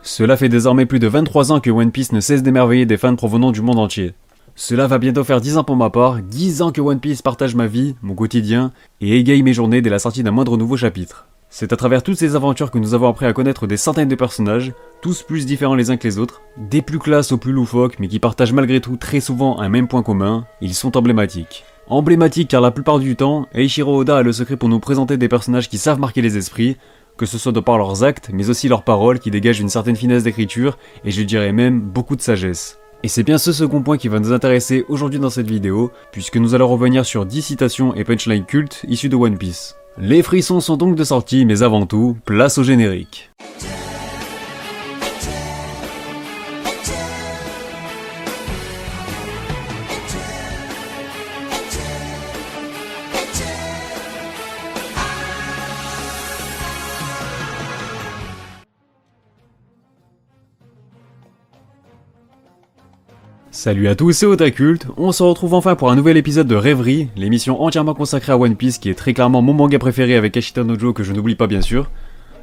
Cela fait désormais plus de 23 ans que One Piece ne cesse d'émerveiller des fans provenant du monde entier. Cela va bientôt faire 10 ans pour ma part, 10 ans que One Piece partage ma vie, mon quotidien, et égaye mes journées dès la sortie d'un moindre nouveau chapitre. C'est à travers toutes ces aventures que nous avons appris à connaître des centaines de personnages, tous plus différents les uns que les autres, des plus classes aux plus loufoques, mais qui partagent malgré tout très souvent un même point commun, ils sont emblématiques. Emblématiques car la plupart du temps, Eiichiro Oda a le secret pour nous présenter des personnages qui savent marquer les esprits, que ce soit de par leurs actes, mais aussi leurs paroles qui dégagent une certaine finesse d'écriture, et je dirais même beaucoup de sagesse. Et c'est bien ce second point qui va nous intéresser aujourd'hui dans cette vidéo, puisque nous allons revenir sur 10 citations et punchlines cultes issues de One Piece. Les frissons sont donc de sortie, mais avant tout, place au générique. Salut à tous, c'est Otakult, on se retrouve enfin pour un nouvel épisode de Rêverie, l'émission entièrement consacrée à One Piece qui est très clairement mon manga préféré avec Ashita no Joe que je n'oublie pas bien sûr.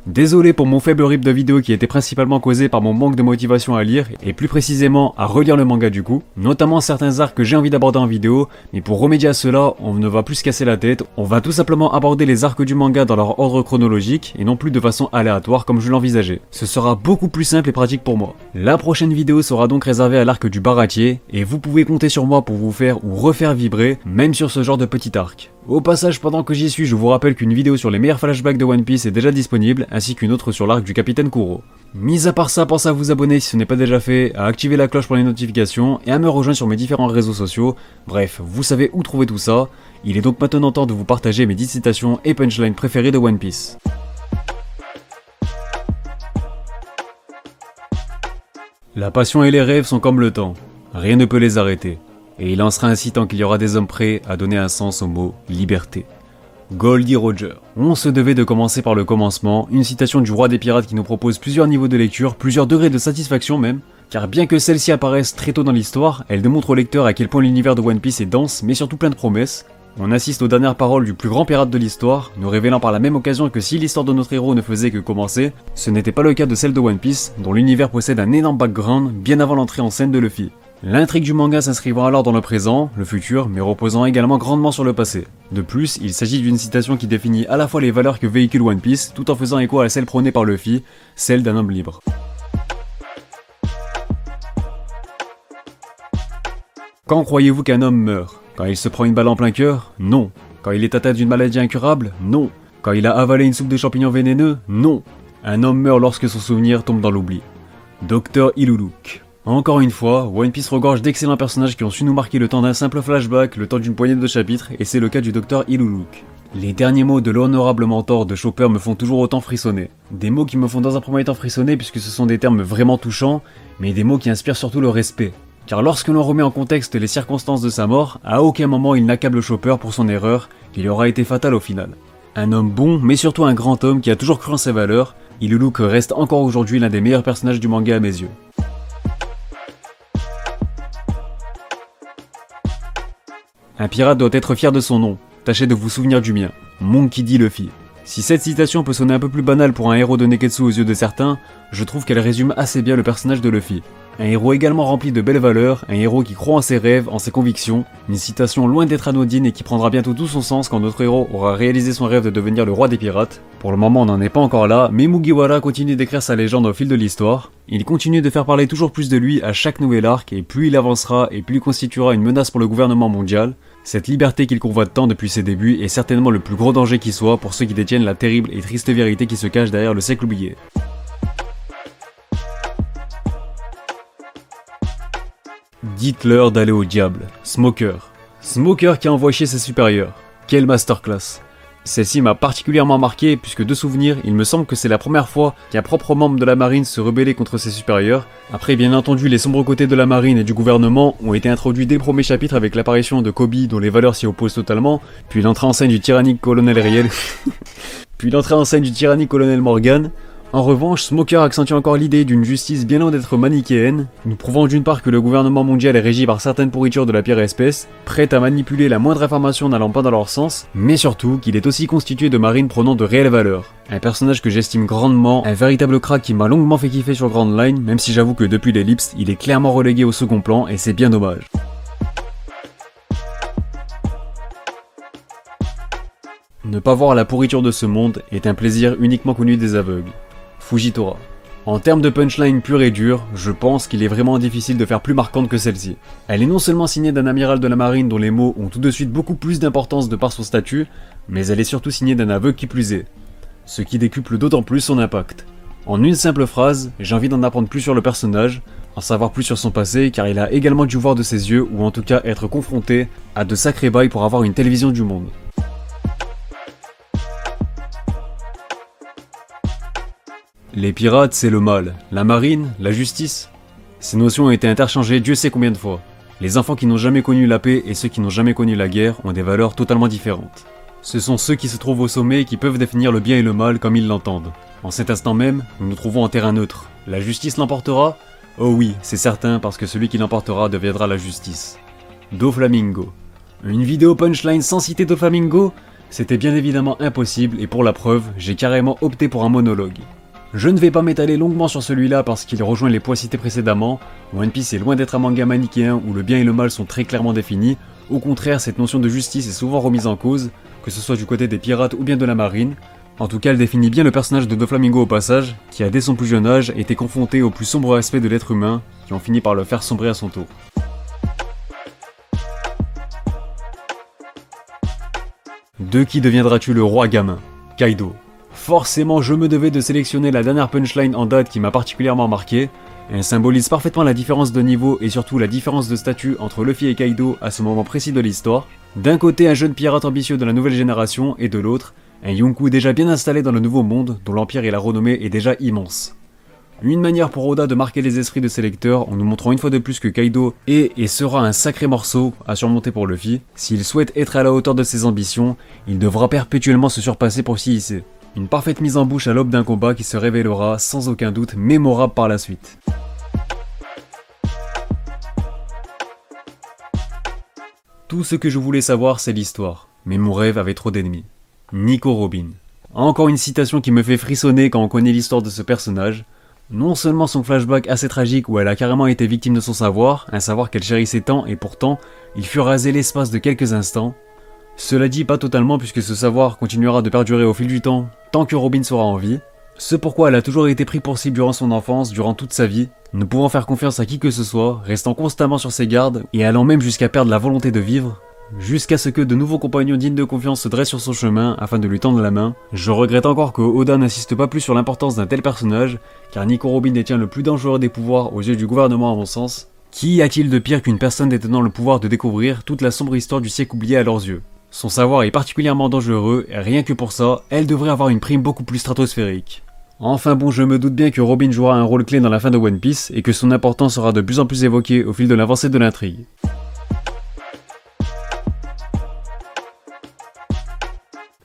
Désolé pour mon faible rythme de vidéo qui était principalement causé par mon manque de motivation à lire et plus précisément à relire le manga du coup, notamment certains arcs que j'ai envie d'aborder en vidéo, mais pour remédier à cela, on ne va plus se casser la tête, on va tout simplement aborder les arcs du manga dans leur ordre chronologique et non plus de façon aléatoire comme je l'envisageais. Ce sera beaucoup plus simple et pratique pour moi. La prochaine vidéo sera donc réservée à l'arc du Baratie et vous pouvez compter sur moi pour vous faire ou refaire vibrer, même sur ce genre de petit arc. Au passage, pendant que j'y suis, je vous rappelle qu'une vidéo sur les meilleurs flashbacks de One Piece est déjà disponible, ainsi qu'une autre sur l'arc du Capitaine Kuro. Mis à part ça, pensez à vous abonner si ce n'est pas déjà fait, à activer la cloche pour les notifications, et à me rejoindre sur mes différents réseaux sociaux. Bref, vous savez où trouver tout ça. Il est donc maintenant temps de vous partager mes 10 citations et punchlines préférées de One Piece. La passion et les rêves sont comme le temps, rien ne peut les arrêter. Et il en sera ainsi tant qu'il y aura des hommes prêts à donner un sens au mot « liberté ». Goldie Roger. On se devait de commencer par le commencement, une citation du roi des pirates qui nous propose plusieurs niveaux de lecture, plusieurs degrés de satisfaction même, car bien que celle-ci apparaisse très tôt dans l'histoire, elle démontre au lecteur à quel point l'univers de One Piece est dense mais surtout plein de promesses. On assiste aux dernières paroles du plus grand pirate de l'histoire, nous révélant par la même occasion que si l'histoire de notre héros ne faisait que commencer, ce n'était pas le cas de celle de One Piece, dont l'univers possède un énorme background bien avant l'entrée en scène de Luffy. L'intrigue du manga s'inscrivant alors dans le présent, le futur, mais reposant également grandement sur le passé. De plus, il s'agit d'une citation qui définit à la fois les valeurs que véhicule One Piece, tout en faisant écho à celle prônée par Luffy, celle d'un homme libre. Quand croyez-vous qu'un homme meurt? Quand il se prend une balle en plein cœur? Non. Quand il est atteint d'une maladie incurable? Non. Quand il a avalé une soupe de champignons vénéneux? Non. Un homme meurt lorsque son souvenir tombe dans l'oubli. Dr. Iluluk. Encore une fois, One Piece regorge d'excellents personnages qui ont su nous marquer le temps d'un simple flashback, le temps d'une poignée de chapitres, et c'est le cas du Dr. Iluluk. Les derniers mots de l'honorable mentor de Chopper me font toujours autant frissonner. Des mots qui me font dans un premier temps frissonner puisque ce sont des termes vraiment touchants, mais des mots qui inspirent surtout le respect. Car lorsque l'on remet en contexte les circonstances de sa mort, à aucun moment il n'accable Chopper pour son erreur, qui lui aura été fatale au final. Un homme bon, mais surtout un grand homme qui a toujours cru en ses valeurs, Iluluk reste encore aujourd'hui l'un des meilleurs personnages du manga à mes yeux. Un pirate doit être fier de son nom, tâchez de vous souvenir du mien, Monkey D. Luffy. Si cette citation peut sonner un peu plus banale pour un héros de Neketsu aux yeux de certains, je trouve qu'elle résume assez bien le personnage de Luffy. Un héros également rempli de belles valeurs, un héros qui croit en ses rêves, en ses convictions, une citation loin d'être anodine et qui prendra bientôt tout son sens quand notre héros aura réalisé son rêve de devenir le roi des pirates. Pour le moment on n'en est pas encore là, mais Mugiwara continue d'écrire sa légende au fil de l'histoire. Il continue de faire parler toujours plus de lui à chaque nouvel arc, et plus il avancera et plus il constituera une menace pour le gouvernement mondial. Cette liberté qu'il convoite tant depuis ses débuts est certainement le plus gros danger qui soit pour ceux qui détiennent la terrible et triste vérité qui se cache derrière le siècle oublié. Dites-leur d'aller au diable. Smoker. Smoker qui envoie chier ses supérieurs. Quelle masterclass. Celle-ci m'a particulièrement marqué puisque de souvenir, il me semble que c'est la première fois qu'un propre membre de la marine se rebellait contre ses supérieurs. Après bien entendu, les sombres côtés de la marine et du gouvernement ont été introduits dès le premier chapitre avec l'apparition de Kobe dont les valeurs s'y opposent totalement, puis l'entrée en scène du tyrannique colonel Riel, puis l'entrée en scène du tyrannique colonel Morgan. En revanche, Smoker accentue encore l'idée d'une justice bien loin d'être manichéenne, nous prouvant d'une part que le gouvernement mondial est régi par certaines pourritures de la pire espèce, prêtes à manipuler la moindre information n'allant pas dans leur sens, mais surtout qu'il est aussi constitué de marines prenant de réelles valeurs. Un personnage que j'estime grandement, un véritable crack qui m'a longuement fait kiffer sur Grand Line, même si j'avoue que depuis l'ellipse, il est clairement relégué au second plan et c'est bien dommage. Ne pas voir la pourriture de ce monde est un plaisir uniquement connu des aveugles. Fujitora. En termes de punchline pure et dure, je pense qu'il est vraiment difficile de faire plus marquante que celle-ci. Elle est non seulement signée d'un amiral de la marine dont les mots ont tout de suite beaucoup plus d'importance de par son statut, mais elle est surtout signée d'un aveugle qui plus est. Ce qui décuple d'autant plus son impact. En une simple phrase, j'ai envie d'en apprendre plus sur le personnage, en savoir plus sur son passé car il a également dû voir de ses yeux ou en tout cas être confronté à de sacrés bails pour avoir une telle vision du monde. Les pirates, c'est le mal. La marine, la justice. Ces notions ont été interchangées Dieu sait combien de fois. Les enfants qui n'ont jamais connu la paix et ceux qui n'ont jamais connu la guerre ont des valeurs totalement différentes. Ce sont ceux qui se trouvent au sommet qui peuvent définir le bien et le mal comme ils l'entendent. En cet instant même, nous nous trouvons en terrain neutre. La justice l'emportera ? Oh oui, c'est certain parce que celui qui l'emportera deviendra la justice. Doflamingo. Une vidéo punchline sans citer Doflamingo ? C'était bien évidemment impossible et pour la preuve, j'ai carrément opté pour un monologue. Je ne vais pas m'étaler longuement sur celui-là parce qu'il rejoint les points cités précédemment. One Piece est loin d'être un manga manichéen où le bien et le mal sont très clairement définis. Au contraire, cette notion de justice est souvent remise en cause, que ce soit du côté des pirates ou bien de la marine. En tout cas, elle définit bien le personnage de Doflamingo au passage, qui a dès son plus jeune âge été confronté aux plus sombres aspects de l'être humain, qui ont fini par le faire sombrer à son tour. De qui deviendras-tu le roi gamin ? Kaido. Forcément, je me devais de sélectionner la dernière punchline en date qui m'a particulièrement marqué. Elle symbolise parfaitement la différence de niveau et surtout la différence de statut entre Luffy et Kaido à ce moment précis de l'histoire. D'un côté, un jeune pirate ambitieux de la nouvelle génération et de l'autre, un Yonkou déjà bien installé dans le nouveau monde dont l'empire et la renommée est déjà immense. Une manière pour Oda de marquer les esprits de ses lecteurs en nous montrant une fois de plus que Kaido est et sera un sacré morceau à surmonter pour Luffy. S'il souhaite être à la hauteur de ses ambitions, il devra perpétuellement se surpasser pour s'y hisser. Une parfaite mise en bouche à l'aube d'un combat qui se révélera sans aucun doute mémorable par la suite. Tout ce que je voulais savoir c'est l'histoire, mais mon rêve avait trop d'ennemis. Nico Robin. Encore une citation qui me fait frissonner quand on connaît l'histoire de ce personnage. Non seulement son flashback assez tragique où elle a carrément été victime de son savoir, un savoir qu'elle chérissait tant et pourtant, il fut rasé l'espace de quelques instants. Cela dit pas totalement puisque ce savoir continuera de perdurer au fil du temps, tant que Robin sera en vie. Ce pourquoi elle a toujours été pris pour cible durant son enfance, durant toute sa vie, ne pouvant faire confiance à qui que ce soit, restant constamment sur ses gardes et allant même jusqu'à perdre la volonté de vivre, jusqu'à ce que de nouveaux compagnons dignes de confiance se dressent sur son chemin afin de lui tendre la main. Je regrette encore que Oda n'insiste pas plus sur l'importance d'un tel personnage, car Nico Robin détient le plus dangereux des pouvoirs aux yeux du gouvernement à mon sens. Qui a-t-il de pire qu'une personne détenant le pouvoir de découvrir toute la sombre histoire du siècle oublié à leurs yeux ? Son savoir est particulièrement dangereux et rien que pour ça, elle devrait avoir une prime beaucoup plus stratosphérique. Enfin bon, je me doute bien que Robin jouera un rôle clé dans la fin de One Piece et que son importance sera de plus en plus évoquée au fil de l'avancée de l'intrigue.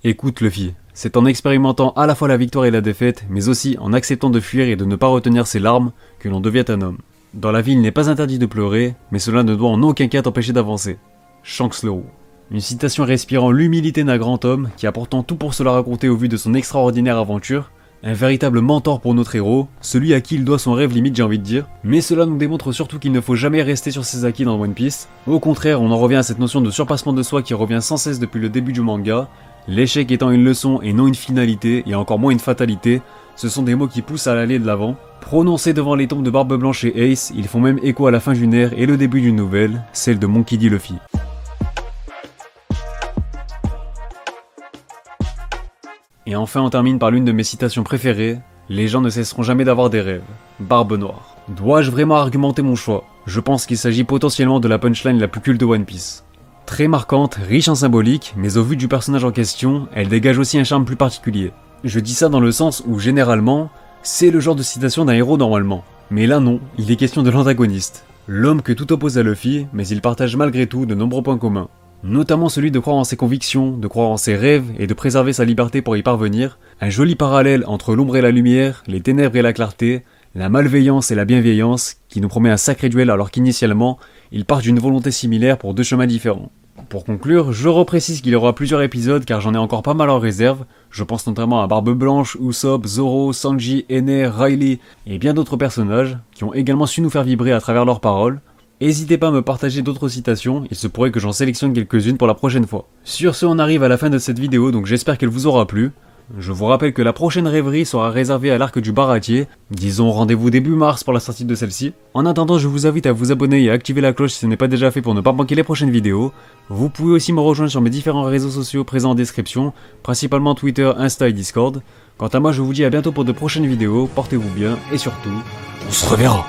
Écoute Luffy, c'est en expérimentant à la fois la victoire et la défaite, mais aussi en acceptant de fuir et de ne pas retenir ses larmes, que l'on devient un homme. Dans la vie, il n'est pas interdit de pleurer, mais cela ne doit en aucun cas t'empêcher d'avancer. Shanks le Roux. Une citation respirant l'humilité d'un grand homme qui a pourtant tout pour se la raconter au vu de son extraordinaire aventure. Un véritable mentor pour notre héros, celui à qui il doit son rêve limite j'ai envie de dire. Mais cela nous démontre surtout qu'il ne faut jamais rester sur ses acquis dans One Piece. Au contraire, on en revient à cette notion de surpassement de soi qui revient sans cesse depuis le début du manga. L'échec étant une leçon et non une finalité, et encore moins une fatalité, ce sont des mots qui poussent à aller de l'avant. Prononcés devant les tombes de Barbe Blanche et Ace, ils font même écho à la fin d'une ère et le début d'une nouvelle, celle de Monkey D. Luffy. Et enfin on termine par l'une de mes citations préférées, les gens ne cesseront jamais d'avoir des rêves. Barbe Noire. Dois-je vraiment argumenter mon choix ? Je pense qu'il s'agit potentiellement de la punchline la plus culte de One Piece. Très marquante, riche en symbolique, mais au vu du personnage en question, elle dégage aussi un charme plus particulier. Je dis ça dans le sens où généralement, c'est le genre de citation d'un héros normalement. Mais là non, il est question de l'antagoniste. L'homme que tout oppose à Luffy, mais il partage malgré tout de nombreux points communs. notamment celui de croire en ses convictions, de croire en ses rêves et de préserver sa liberté pour y parvenir, un joli parallèle entre l'ombre et la lumière, les ténèbres et la clarté, la malveillance et la bienveillance, qui nous promet un sacré duel alors qu'initialement, ils partent d'une volonté similaire pour deux chemins différents. Pour conclure, je reprécise qu'il y aura plusieurs épisodes car j'en ai encore pas mal en réserve, je pense notamment à Barbe Blanche, Usopp, Zoro, Sanji, Ene, Riley et bien d'autres personnages qui ont également su nous faire vibrer à travers leurs paroles. N'hésitez pas à me partager d'autres citations, il se pourrait que j'en sélectionne quelques-unes pour la prochaine fois. Sur ce, on arrive à la fin de cette vidéo, donc j'espère qu'elle vous aura plu. Je vous rappelle que la prochaine rêverie sera réservée à l'arc du Baratier, disons rendez-vous début mars pour la sortie de celle-ci. En attendant, je vous invite à vous abonner et à activer la cloche si ce n'est pas déjà fait pour ne pas manquer les prochaines vidéos. Vous pouvez aussi me rejoindre sur mes différents réseaux sociaux présents en description, principalement Twitter, Insta et Discord. Quant à moi, je vous dis à bientôt pour de prochaines vidéos, portez-vous bien et surtout, on se reverra.